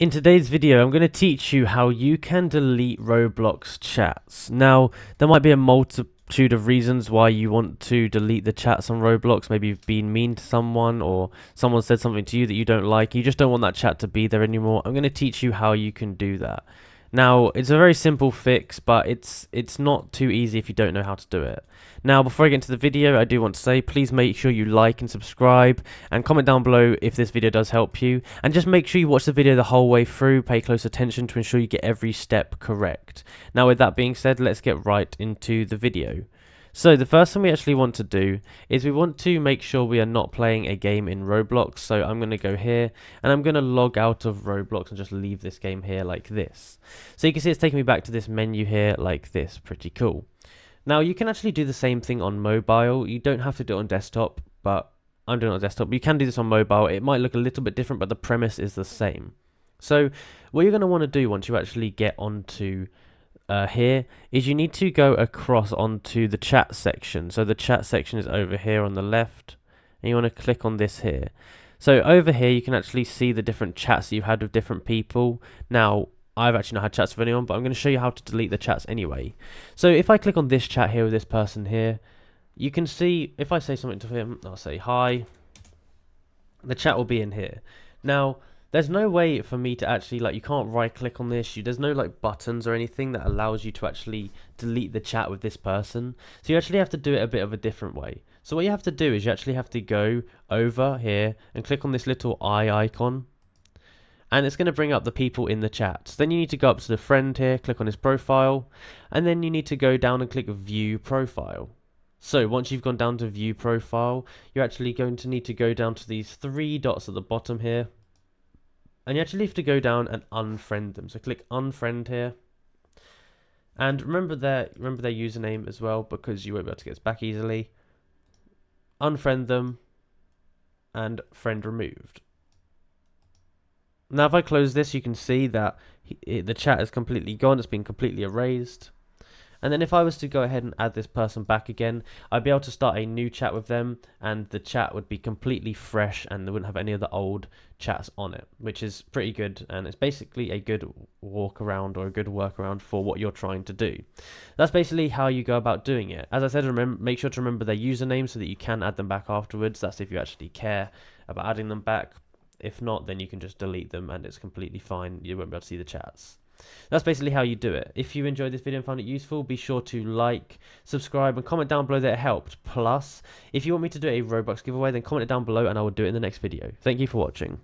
In today's video, I'm going to teach you how you can delete Roblox chats. Now, there might be a multitude of reasons why you want to delete the chats on Roblox. Maybe you've been mean to someone or someone said something to you that you don't like. You just don't want that chat to be there anymore. I'm going to teach you how you can do that. Now, it's a very simple fix, but it's not too easy if you don't know how to do it. Now, before I get into the video, I do want to say, please make sure you like and subscribe, and comment down below if this video does help you. And just make sure you watch the video the whole way through, pay close attention to ensure you get every step correct. Now, with that being said, let's get right into the video. So the first thing we actually want to do is we want to make sure we are not playing a game in Roblox. So I'm going to go here and I'm going to log out of Roblox and just leave this game here like this. So you can see it's taking me back to this menu here like this. Pretty cool. Now you can actually do the same thing on mobile. You don't have to do it on desktop, but I'm doing it on desktop. You can do this on mobile. It might look a little bit different, but the premise is the same. So what you're going to want to do once you actually get onto here is you need to go across onto the chat section. So the chat section is over here on the left, and you want to click on this here. So over here you can actually see the different chats that you've had with different people. Now I've actually not had chats with anyone, but I'm going to show you how to delete the chats anyway. So if I click on this chat here with this person here, you can see if I say something to him, I'll say hi, the chat will be in here. Now there's no way for me to actually, you can't right click on this. There's no buttons or anything that allows you to actually delete the chat with this person. So you actually have to do it a bit of a different way. So what you have to do is you actually have to go over here and click on this little eye icon. And it's going to bring up the people in the chat. So then you need to go up to the friend here, click on his profile. And then you need to go down and click view profile. So once you've gone down to view profile, you're actually going to need to go down to these three dots at the bottom here. And you actually have to go down and unfriend them. So click unfriend here. And remember their username as well, because you won't be able to get this back easily. Unfriend them and friend removed. Now if I close this, you can see that the chat is completely gone. It's been completely erased. And then if I was to go ahead and add this person back again, I'd be able to start a new chat with them, and the chat would be completely fresh and they wouldn't have any of the old chats on it, which is pretty good. And it's basically a good walk around or a good workaround for what you're trying to do. That's basically how you go about doing it. As I said, make sure to remember their username so that you can add them back afterwards. That's if you actually care about adding them back. If not, then you can just delete them and it's completely fine. You won't be able to see the chats. That's basically how you do it. If you enjoyed this video and found it useful, be sure to like, subscribe, and comment down below that it helped. Plus, if you want me to do a Roblox giveaway, then comment it down below and I will do it in the next video. Thank you for watching.